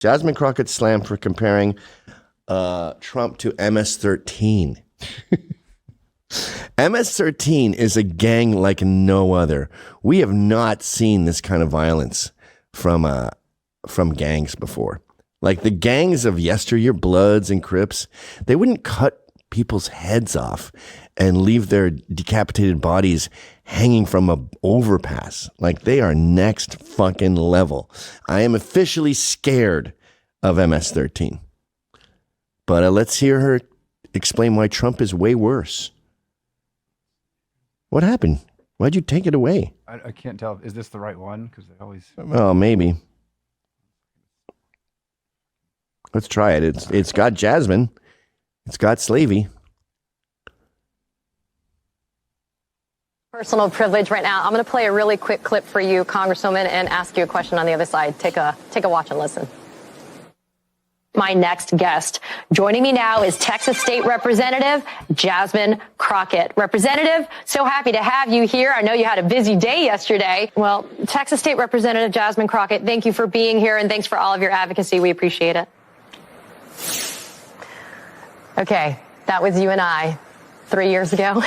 Jasmine Crockett slammed for comparing Trump to MS-13. MS-13 is a gang like no other. We have not seen this kind of violence from gangs before. Like the gangs of yesteryear, Bloods and Crips, they wouldn't cut people's heads off and leave their decapitated bodies hanging from a overpass. Like they are next fucking level. I am officially scared of MS-13. But let's hear her explain why Trump is way worse. What happened? Why'd you take it away? I can't tell. Is this the right one? Because they always... Oh, maybe. Let's try it. It's got Jasmine. It's got Slavey. Personal privilege right now. I'm going to play a really quick clip for you, Congresswoman, and ask you a question on the other side. Take a watch and listen. My next guest. Joining me now is Texas State Representative Jasmine Crockett. Representative, so happy to have you here. I know you had a busy day yesterday. Well, Texas State Representative Jasmine Crockett, thank you for being here and thanks for all of your advocacy. We appreciate it. Okay, that was you and I 3 years ago.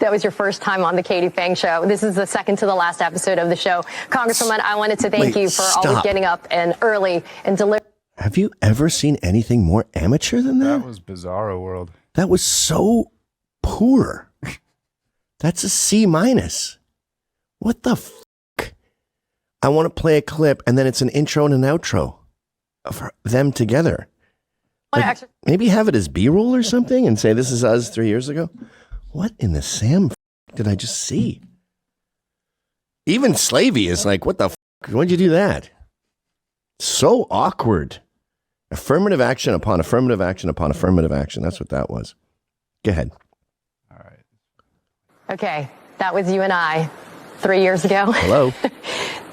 That was your first time on the Katie Fang Show. This is the second to the last episode of the show. Congresswoman, I wanted to thank you for always getting up and early and delivering. Have you ever seen anything more amateur than that? That was Bizarro World. That was so poor. That's a C-. What the fuck? I want to play a clip and then it's an intro and an outro of them together. Like, maybe have it as B-roll or something and say this is us 3 years ago. What in the Sam did I just see? Even Slavey is like, what the fuck? Why'd you do that? So awkward. Affirmative action upon affirmative action upon affirmative action. That's what that was. Go ahead. All right. Okay, that was you and I 3 years ago. Hello.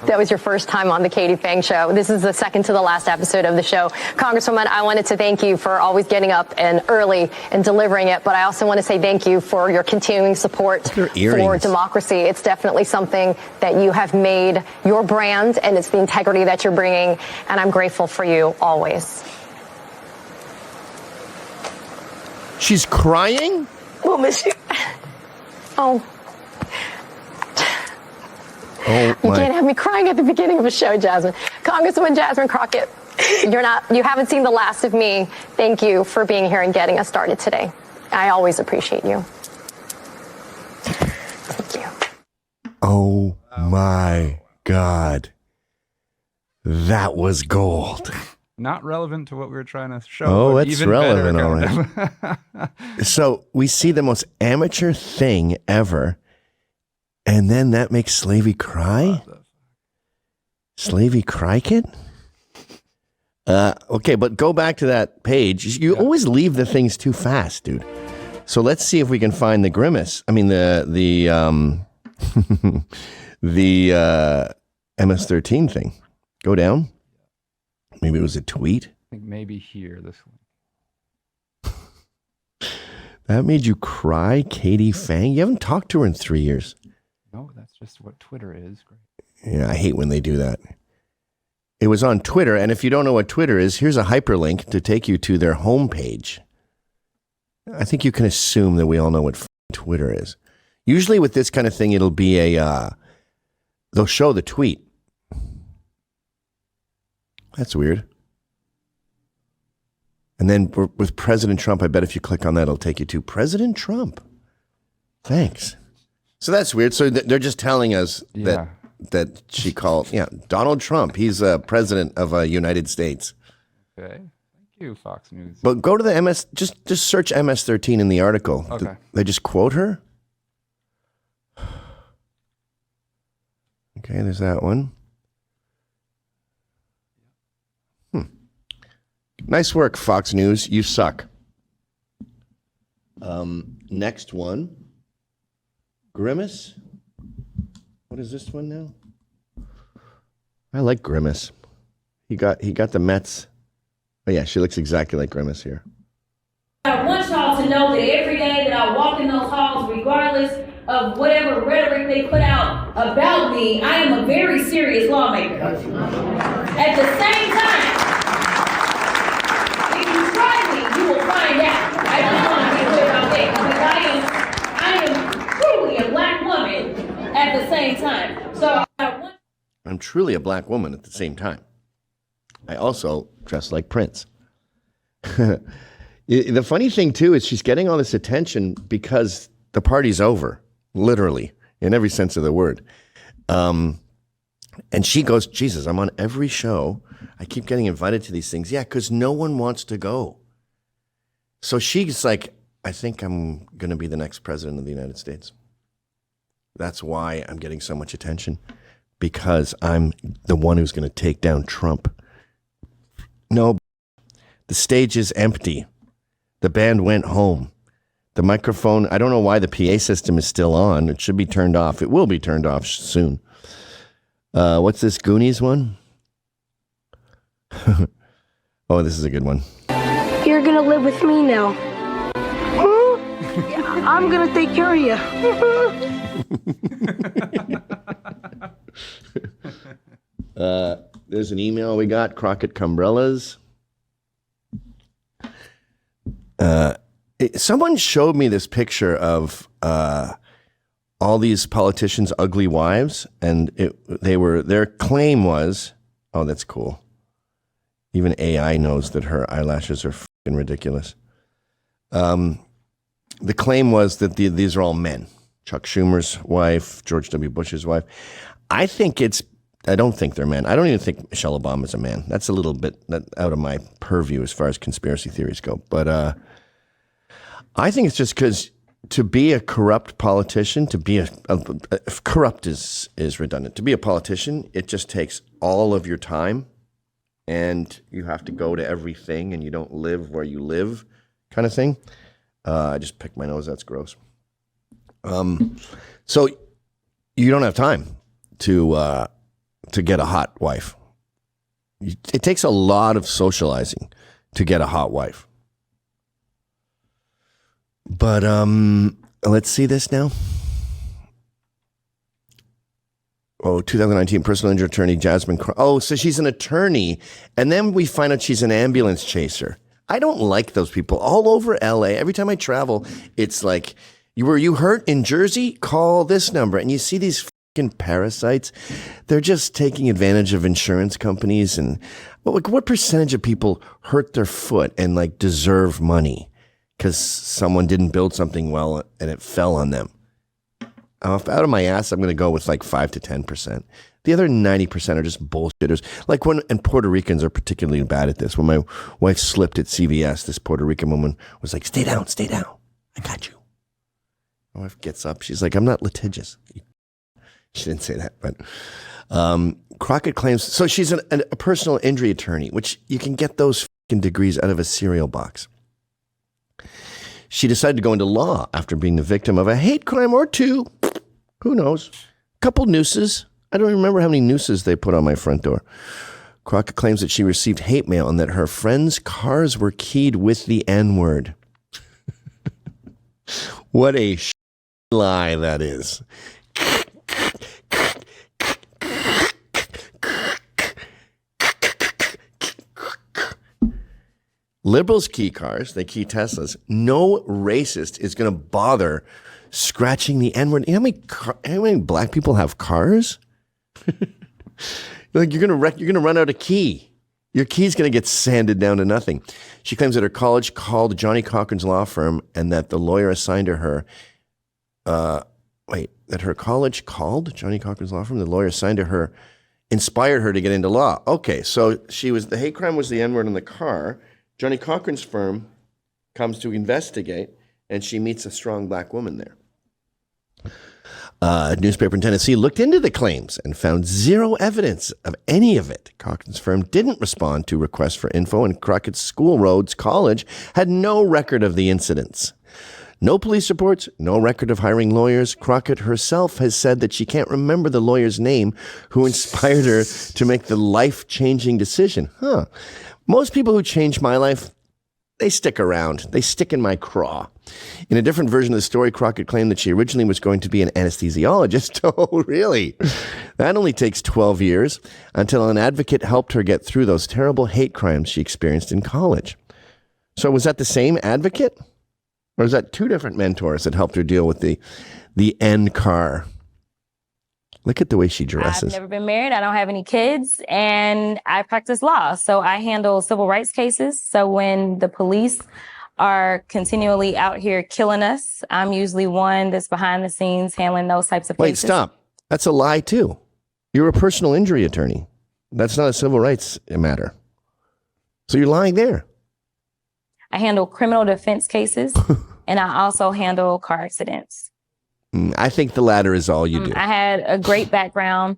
That was your first time on the Katie Fang Show. This is the second to the last episode of the show. Congresswoman, I wanted to thank you for always getting up and early and delivering it, but I also want to say thank you for your continuing support for democracy. It's definitely something that you have made your brand, and it's the integrity that you're bringing, and I'm grateful for you always. She's crying? We'll miss you. Oh. You can't have me crying at the beginning of a show, Jasmine. Congresswoman Jasmine Crockett, you haven't seen the last of me. Thank you for being here and getting us started today. I always appreciate you. Thank you. Oh my God. That was gold. Not relevant to what we were trying to show. Oh, it's relevant, all right. So we see the most amateur thing ever. And then that makes Slavey cry? Slavey Crockett? Okay, but go back to that page. You always leave the things too fast, dude. So let's see if we can find the grimace. I mean, the MS-13 thing. Go down. Maybe it was a tweet. I think maybe here, this one. That made you cry, Katie Fang? You haven't talked to her in 3 years. No, that's just what Twitter is. Great. Yeah, I hate when they do that. It was on Twitter, and if you don't know what Twitter is, here's a hyperlink to take you to their homepage. I think you can assume that we all know what Twitter is. Usually with this kind of thing, it'll be they'll show the tweet. That's weird. And then with President Trump, I bet if you click on that, it'll take you to President Trump. Thanks. So that's weird. So they're just telling us that she called, Donald Trump. He's president of the United States. Okay. Thank you, Fox News. But go to the MS, just search MS-13 in the article. Okay. They just quote her. Okay, there's that one. Nice work, Fox News. You suck. Next one. Grimace? What is this one now? I like Grimace. He got the Mets. Oh yeah, she looks exactly like Grimace here. I want y'all to know that every day that I walk in those halls, regardless of whatever rhetoric they put out about me, I am a very serious lawmaker. At the same time, truly a black woman at the same time. I also dress like Prince. The funny thing, too, is she's getting all this attention because the party's over, literally, in every sense of the word. And she goes, Jesus, I'm on every show. I keep getting invited to these things. Yeah, because no one wants to go. So she's like, I think I'm going to be the next president of the United States. That's why I'm getting so much attention, because I'm the one who's going to take down Trump. No, the stage is empty. The band went home. The microphone, I don't know why the PA system is still on. It should be turned off. It will be turned off soon. What's this Goonies one? Oh, this is a good one. You're going to live with me now. Yeah, I'm going to take care of you. There's an email we got, Crockett Cumbrellas. Someone showed me this picture of all these politicians' ugly wives, and their claim was, oh, that's cool. Even AI knows that her eyelashes are fucking ridiculous. The claim was that these are all men. Chuck Schumer's wife, George W. Bush's wife. I don't think they're men. I don't even think Michelle Obama's a man. That's a little bit out of my purview as far as conspiracy theories go. But I think it's just because to be a corrupt politician, to be corrupt is redundant. To be a politician, it just takes all of your time, and you have to go to everything, and you don't live where you live, kind of thing. I just picked my nose. That's gross. So you don't have time to get a hot wife. It takes a lot of socializing to get a hot wife. But let's see this now. Oh, 2019 personal injury attorney Jasmine Crockett. Oh, so she's an attorney, and then we find out she's an ambulance chaser. I don't like those people. All over LA, every time I travel, it's like, were you hurt in Jersey? Call this number. And you see these fucking parasites. They're just taking advantage of insurance companies. And what percentage of people hurt their foot and like deserve money because someone didn't build something well and it fell on them? Out of my ass, I'm going to go with like 5 to 10%. The other 90% are just bullshitters. Like and Puerto Ricans are particularly bad at this. When my wife slipped at CVS, this Puerto Rican woman was like, stay down. I got you. My wife gets up. She's like, I'm not litigious. She didn't say that, but Crockett claims, so she's a personal injury attorney, which you can get those fucking degrees out of a cereal box. She decided to go into law after being the victim of a hate crime or two. Who knows? Couple nooses. I don't remember how many nooses they put on my front door. Crockett claims that she received hate mail and that her friends' cars were keyed with the N-word. What a lie that is. Liberals key cars, they key Teslas. No racist is going to bother scratching the N-word. You know how many black people have cars? Like you're gonna run out of key. Your key's gonna get sanded down to nothing. She claims that her college called Johnny Cochran's law firm and that the lawyer assigned to her. That her college called Johnny Cochran's law firm. The lawyer assigned to her inspired her to get into law. Okay, so the hate crime was the N-word in the car. Johnny Cochran's firm comes to investigate, and she meets a strong black woman there. A newspaper in Tennessee looked into the claims and found zero evidence of any of it. Cochran's firm didn't respond to requests for info, and Crockett's School Roads College had no record of the incidents. No police reports, no record of hiring lawyers. Crockett herself has said that she can't remember the lawyer's name who inspired her to make the life-changing decision. Most people who change my life, they stick around. They stick in my craw. In a different version of the story, Crockett claimed that she originally was going to be an anesthesiologist. Oh, really? That only takes 12 years until an advocate helped her get through those terrible hate crimes she experienced in college. So was that the same advocate? Or is that two different mentors that helped her deal with the N car? Look at the way she I've dresses. never been married. I don't have any kids, and I practice law. So I handle civil rights cases. So when the police are continually out here killing us, I'm usually one that's behind the scenes handling those types of Wait, cases. stop. That's a lie too. You're a personal injury attorney. That's not a civil rights matter. So you're lying there. I handle criminal defense cases, and I also handle car accidents. I think the latter is all you do. I had a great background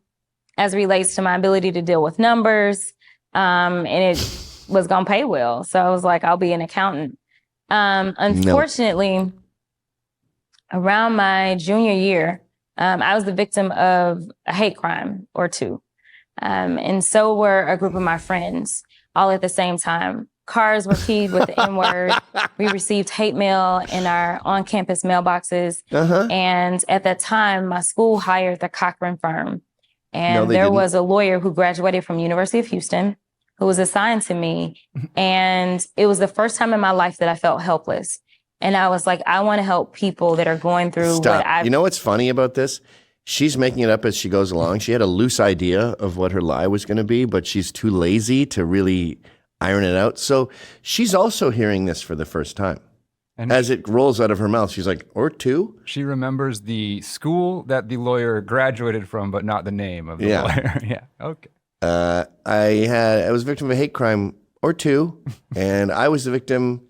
as it relates to my ability to deal with numbers, and it was going to pay well. So I was like, I'll be an accountant. Unfortunately, around my junior year, I was the victim of a hate crime or two. And so were a group of my friends, all at the same time. Cars were keyed with the N-word. We received hate mail in our on-campus mailboxes. And at that time, my school hired the Cochran firm. And there was a lawyer who graduated from University of Houston who was assigned to me. And it was the first time in my life that I felt helpless. And I was like, I want to help people that are going through what I've... You know what's funny about this? She's making it up as she goes along. She had a loose idea of what her lie was going to be, but she's too lazy to really iron it out. So she's also hearing this for the first time. And as it rolls out of her mouth, she's like, or two? She remembers the school that the lawyer graduated from, but not the name of the lawyer. Yeah, okay. I was a victim of a hate crime or two, and I was the victim,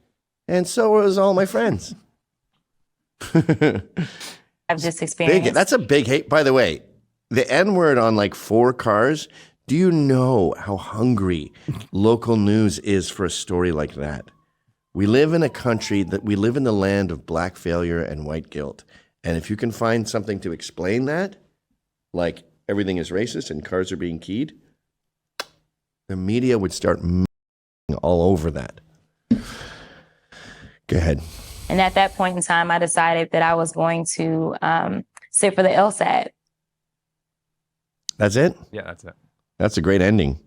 and so was all my friends. I've just experienced. That's a big hate. By the way, the N-word on like 4 cars. Do you know how hungry local news is for a story like that? We live in a country we live in the land of black failure and white guilt. And if you can find something to explain that, like everything is racist and cars are being keyed, the media would start all over that. Go ahead. And at that point in time, I decided that I was going to sit for the LSAT. That's it? Yeah, that's it. That's a great ending.